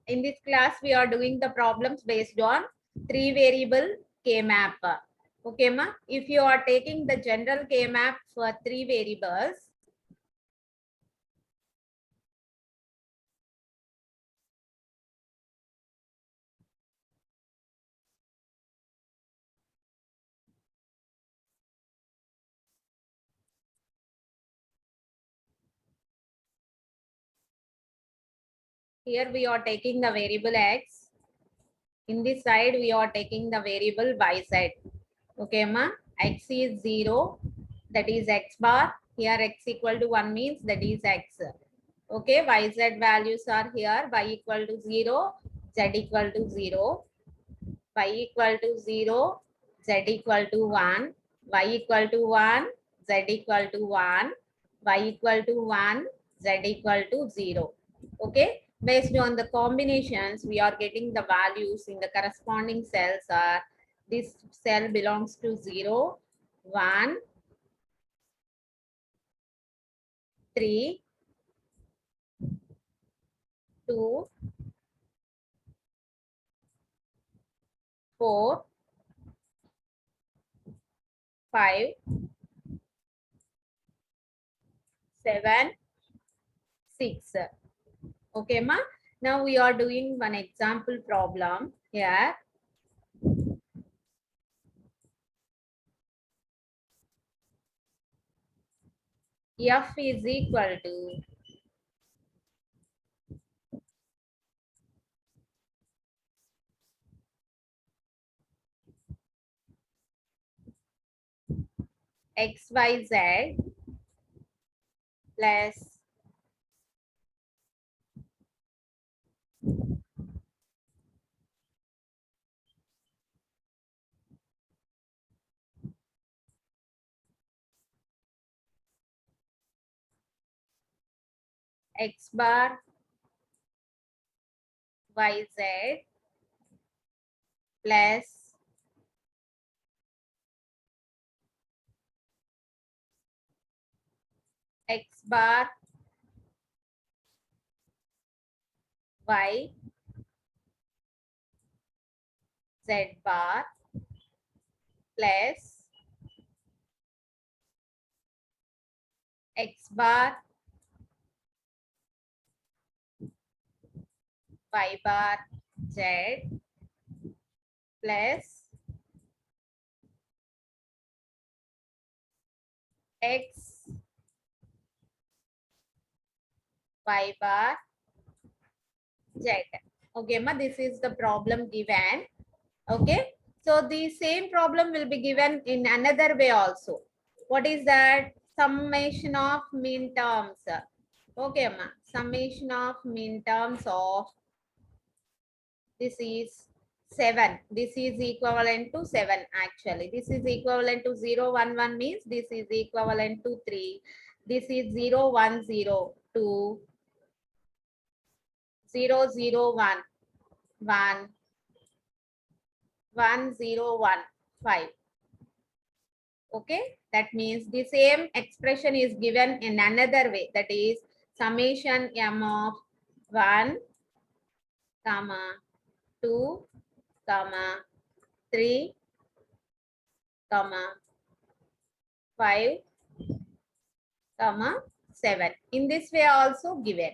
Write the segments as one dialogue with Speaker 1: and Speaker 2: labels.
Speaker 1: In this class, we are doing the problems based on 3-variable K-map. Okay, ma? If you are taking the general K-map for 3 variables, here we are taking the variable X. In this side, we are taking the variable Y z. Okay, ma? X is 0, that is X bar. Here X equal to 1 means that is X. Okay, Y z values are here. Y equal to 0, Z equal to 0. Y equal to 0, Z equal to 1, Y equal to 1, Z equal to 1, Y equal to 1, Z equal to 0. Okay, based on the combinations, we are getting the values in the corresponding cells are, this cell belongs to 0, 1, 3, 2, 4, 5, 7, 6. Okay, ma? Now we are doing one example problem here. F is equal to XYZ plus X bar YZ plus X bar Y Z bar plus X bar Y bar Z plus X Y bar Z. Okay, ma, this is the problem given. Okay, so the same problem will be given in another way also. What is that? Summation of min terms. Okay, ma, summation of min terms of, this is 7. This is equivalent to 7 actually. This is equivalent to 0, 1, 1 means this is equivalent to 3. This is 0, 1, 0, 2, 0, 0, 1, 1, 1, 0, 1, 5. Okay, that means the same expression is given in another way, that is summation m of 1 comma 2 comma 3 comma 5 comma 7. In this way also given.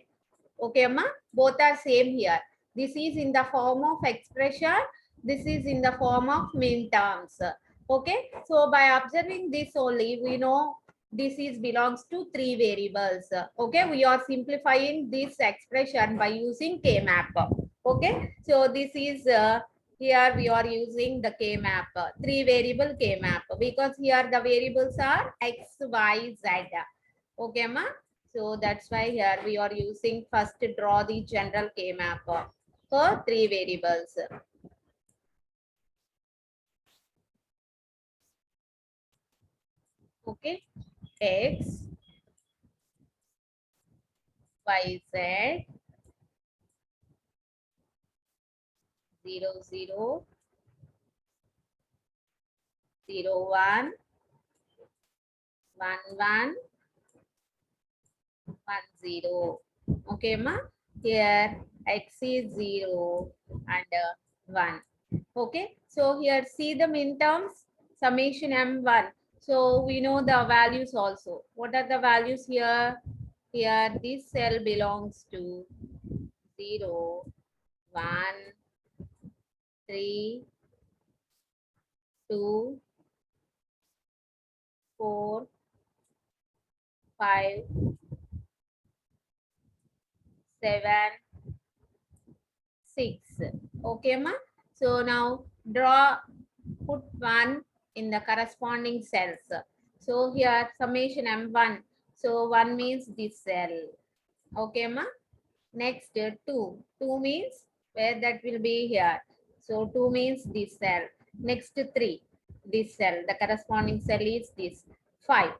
Speaker 1: Okay, ma, both are same here. This is in the form of expression, this is in the form of min terms. Okay, so by observing this only, we know this is belongs to 3 variables. Okay, we are simplifying this expression by using K-map. Okay, so this is here we are using the K-map, 3 variable K-map, because here the variables are X, Y, Z. Okay, ma. So that's why here we are using first to draw the general K-map for 3 variables. Okay, X, Y, Z, 0, 0, 0, 1, 1, 1, 1, 0. Okay, ma. Here x is 0 and 1. Okay, so here see the min terms, summation m1. So we know the values also. What are the values here? Here this cell belongs to 0, 1, 3, 2, 4, 5, 7, 6. Okay, ma? So now draw, put 1 in the corresponding cells. So here summation m1. So 1 means this cell. Okay, ma? Next 2. 2 means where that will be here. So 2 means this cell. Next 3. This cell. The corresponding cell is this. 5.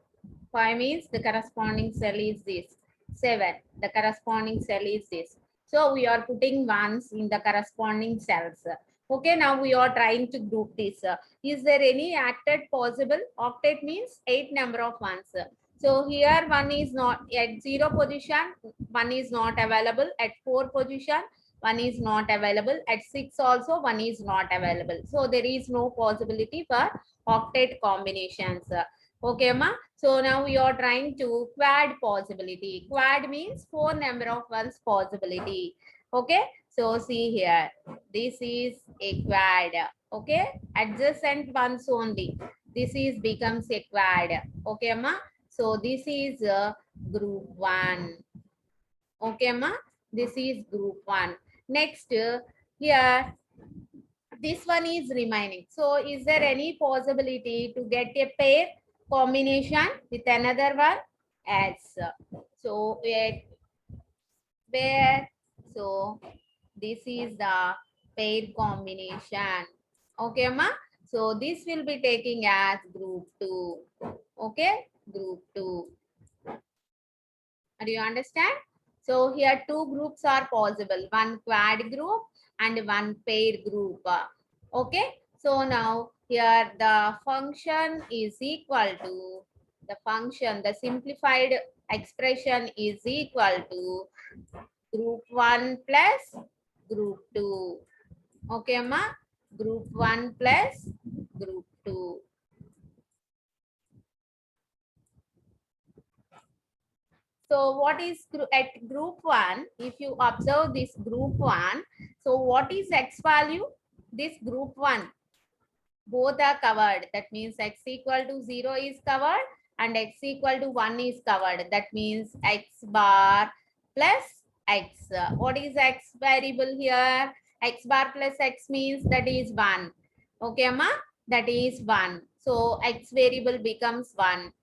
Speaker 1: 5 means the corresponding cell is this. 7. The corresponding cell is this. So we are putting ones in the corresponding cells. Okay, now we are trying to group this. Is there any octet possible? Octet means 8 number of ones. So here one is not at 0 position, one is not available. At 4 position, one is not available. At 6 also, one is not available. So there is no possibility for octet combinations. Okay, ma. So now we are trying to quad possibility. Quad means 4 number of ones possibility. Okay. So see here, this is a quad. Okay. Adjacent ones only. This is becomes a quad. Okay, ma. So this is group 1. Okay, ma. This is group 1. Next, here this one is remaining. So is there any possibility to get a pair combination with another one? Yes. So where? So this is the pair combination. Okay, ma. So this will be taking as group 2. Okay, group 2. Do you understand? So here two groups are possible, one quad group and one pair group. Okay, so now here the function is equal to the function, the simplified expression is equal to group 1 plus group 2. Okay, ma? Group 1 plus group 2. So what is at group 1? If you observe this group 1, so what is x value? This group 1, both are covered. That means x equal to 0 is covered and x equal to 1 is covered. That means x bar plus x. What is x variable here? X bar plus x means that is 1. Okay, ma? That is 1. So x variable becomes 1.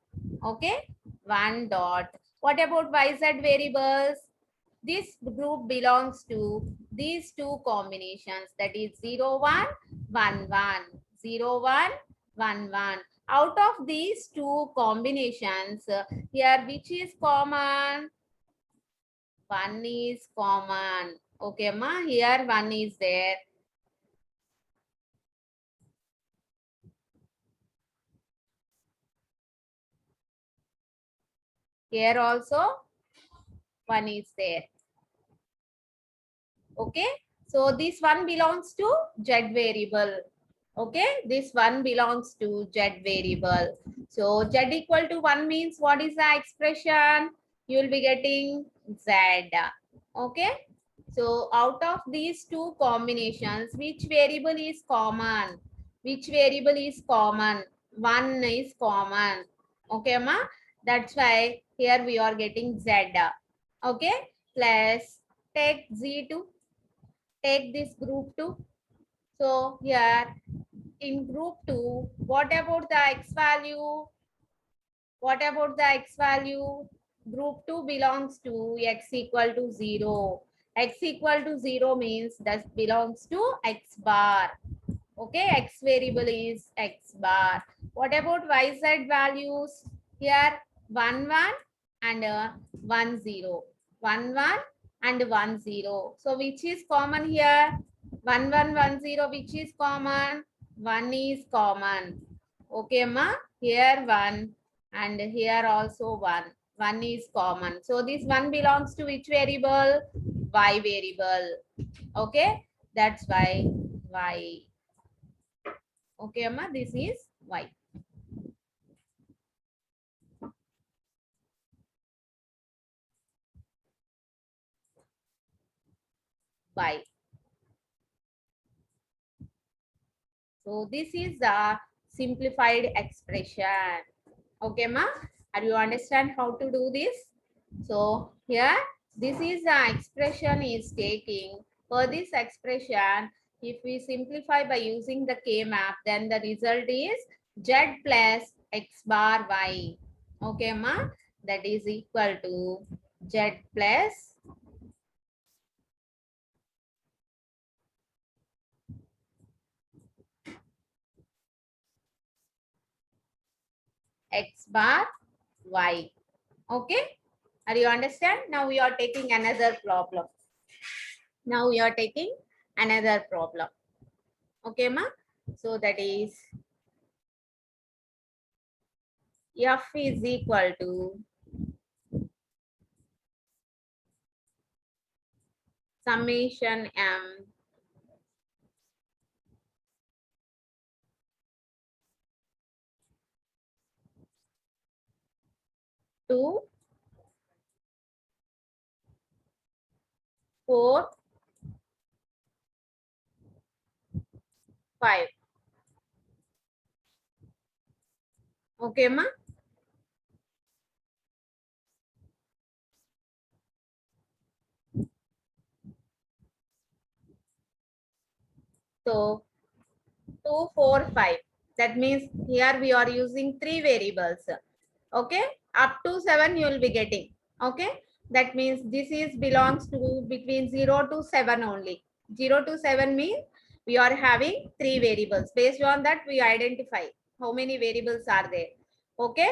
Speaker 1: Okay, 1 dot. What about yz variables? This group belongs to these two combinations, that is 0, 1, 1, 1, 0, 1, 1, 1. Out of these two combinations, here which is common? 1 is common. Okay, ma, here 1 is there. Here also 1 is there. Okay, so this one belongs to z variable. Okay, this one belongs to z variable. So z equal to 1 means what is the expression? You will be getting z. Okay, so out of these two combinations, which variable is common? Which variable is common? 1 is common. Okay, ma? That's why here we are getting z. Okay, plus take z2. Take this group 2. So here in group 2, what about the x value? What about the x value? Group 2 belongs to x equal to 0. X equal to 0 means that belongs to x bar. Okay, x variable is x bar. What about yz values? Here 1, 1 and 1, 0. 1, 1 and 1, 0. So which is common here? 1, 1, 1, 0. Which is common? 1 is common. Okay, ma? Here 1 and here also 1. 1 is common. So this 1 belongs to which variable? y variable. Okay, that's why y. Okay, Amma, this is y. Y. So this is the simplified expression. Okay, ma? Are you understand how to do this? So here, this is the expression is taking. For this expression, if we simplify by using the K map, then the result is Z plus X bar Y. Okay, ma? That is equal to Z plus X bar Y. Okay? Are you understand? Now we are taking another problem. Now we are taking another problem. Okay, ma? So that is F is equal to summation M to 4, 5. Okay, ma? So 2, 4, 5. That means here we are using 3 variables. Okay, up to 7 you will be getting. Okay, that means this is belongs to between 0 to 7 only. 0 to 7 means we are having 3 variables. Based on that we identify how many variables are there. Okay,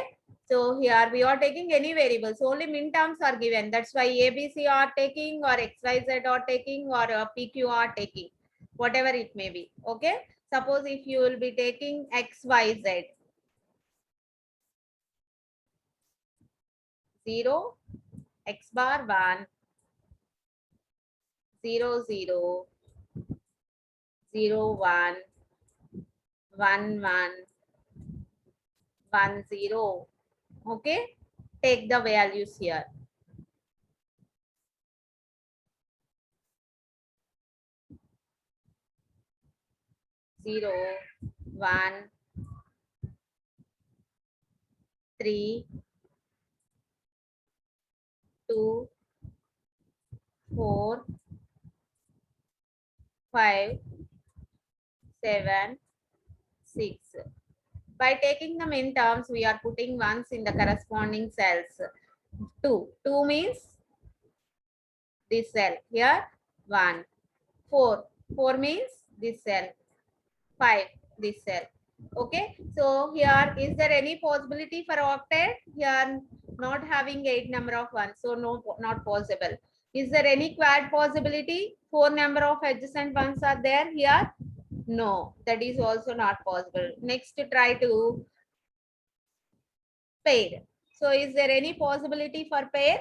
Speaker 1: so here we are taking any variables, only min terms are given. That's why ABC are taking, or XYZ are taking, or PQ are taking, whatever it may be. Okay, suppose if you will be taking XYZ, 0, X bar 1, 0, 0, 0, 1, 1, 1, 1, 0. Okay, take the values here. 0, 1, 3, 2, 4, 5, 7, 6. By taking the min terms, we are putting ones in the corresponding cells. 2. 2 means this cell. Here, 1. 4. 4 means this cell. 5, this cell. Okay, so here is there any possibility for octet? Here not having 8 number of ones, so no, not possible. Is there any quad possibility? 4 number of adjacent ones are there here? No, that is also not possible. Next, try to pair. So is there any possibility for pair?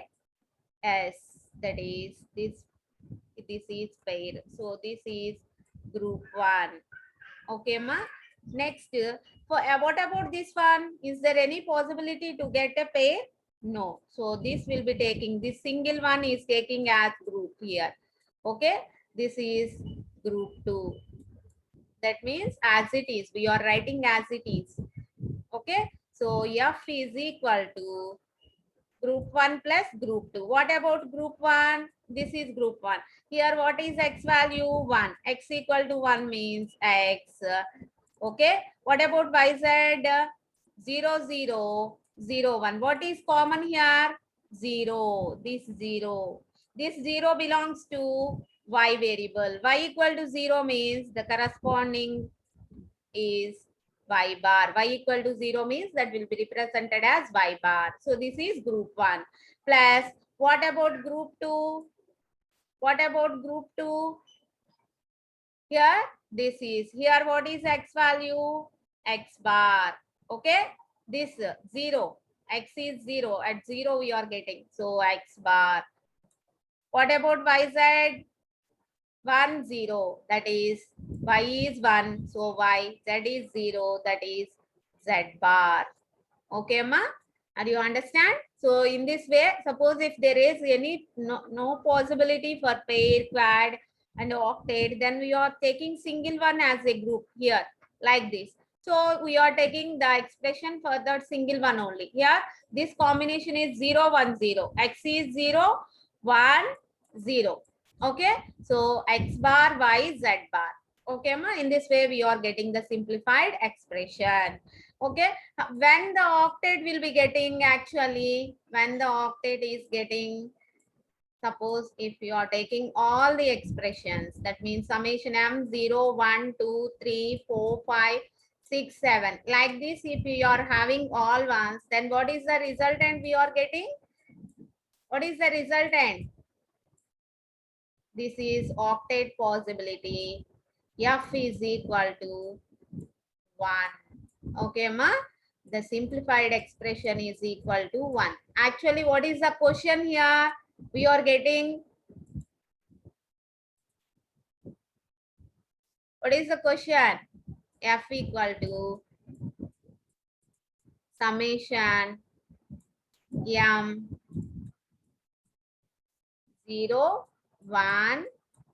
Speaker 1: Yes, that is this. This is pair. So this is group 1. Okay, ma. Next, for what about this one? Is there any possibility to get a pair? No. So this will be taking, this single one is taking as group here. Okay, this is group 2. That means as it is, we are writing as it is. Okay, so F is equal to group 1 plus group 2. What about group 1? This is group 1. Here what is X value? 1. X equal to 1 means X. Okay, what about YZ? 0, 0, 0, 1. What is common here? 0. This 0. This 0 belongs to Y variable. Y equal to 0 means the corresponding is Y bar. Y equal to 0 means that will be represented as Y bar. So this is group 1. Plus, what about group 2? What about group 2? Here, this is, here what is X value? X bar. Okay, this 0. X is 0. At 0 we are getting. So X bar. What about YZ? 1, 0. That is Y is 1. So Y, Z is 0. That is Z bar. Okay, ma? Are you understand? So in this way, suppose if there is any no possibility for pair, quad, and octet, then we are taking single one as a group here, like this. So we are taking the expression for that single one only. Here, this combination is 0, 1, 0. X is 0, 1, 0. Okay. So X bar, Y, Z bar. Okay, ma? In this way, we are getting the simplified expression. Okay. When the octet will be getting actually, when the octet is getting, suppose if you are taking all the expressions, that means summation M 0, 1, 2, 3, 4, 5, 6, 7. Like this, if you are having all ones, then what is the resultant we are getting? What is the resultant? This is octet possibility. F is equal to 1. Okay, ma? The simplified expression is equal to 1. Actually, what is the question here? We are getting, what is the question? F equal to summation M 0, 1,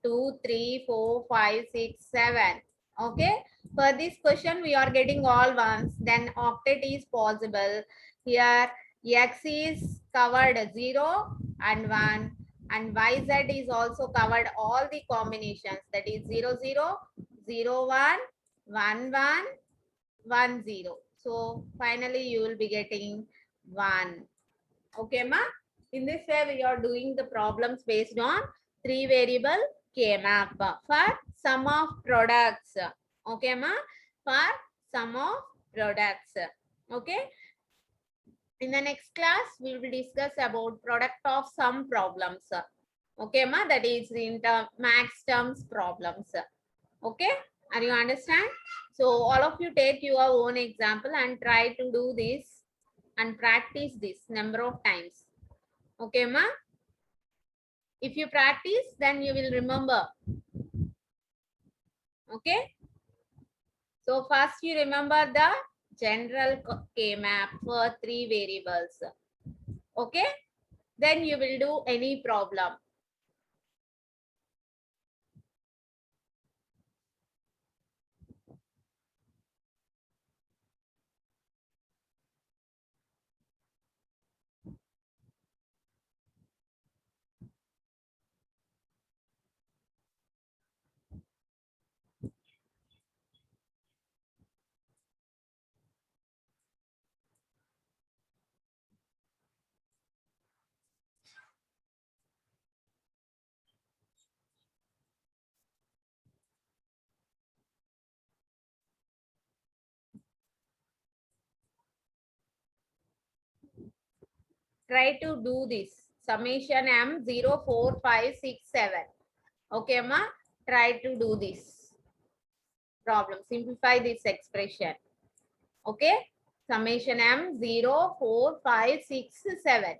Speaker 1: 2, 3, 4, 5, 6, 7. Okay. For this question, we are getting all ones. Then octet is possible. Here, X is covered 0 and 1. And YZ is also covered all the combinations. That is 0, 0, 0, 1, 1, 1, 1, 0. So finally, you will be getting 1. Okay, ma? In this way, we are doing the problems based on 3 variable K-map for sum of products. Okay, ma? For sum of products. Okay. In the next class, we will discuss about product of sum problems. Okay, ma? That is in the max terms problems. Okay. Are you understand? So all of you take your own example and try to do this and practice this number of times. Okay, ma? If you practice, then you will remember. Okay. So first you remember the general K-map for 3 variables. Okay. Then you will do any problem. Try to do this. Summation M 0, 4, 5, 6, 7. Okay, ma? Try to do this problem. Simplify this expression. Okay. Summation M 0, 4, 5, 6, 7.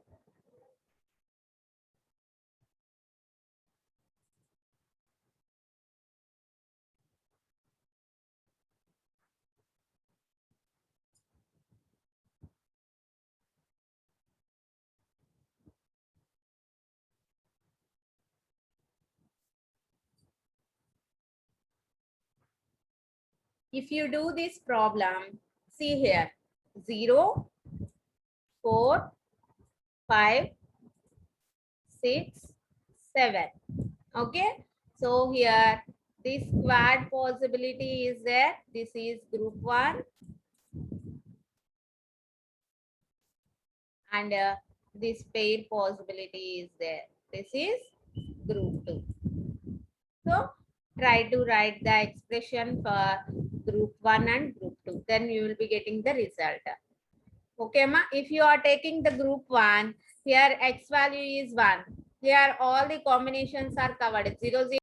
Speaker 1: If you do this problem, see here, 0, 4, 5, 6, 7. Okay. So here, this quad possibility is there. This is group 1. And this pair possibility is there. This is group 2. So try to write the expression for group 1 and group 2. Then you will be getting the result. Okay, ma? If you are taking the group 1, here X value is 1. Here all the combinations are covered. 0, 0.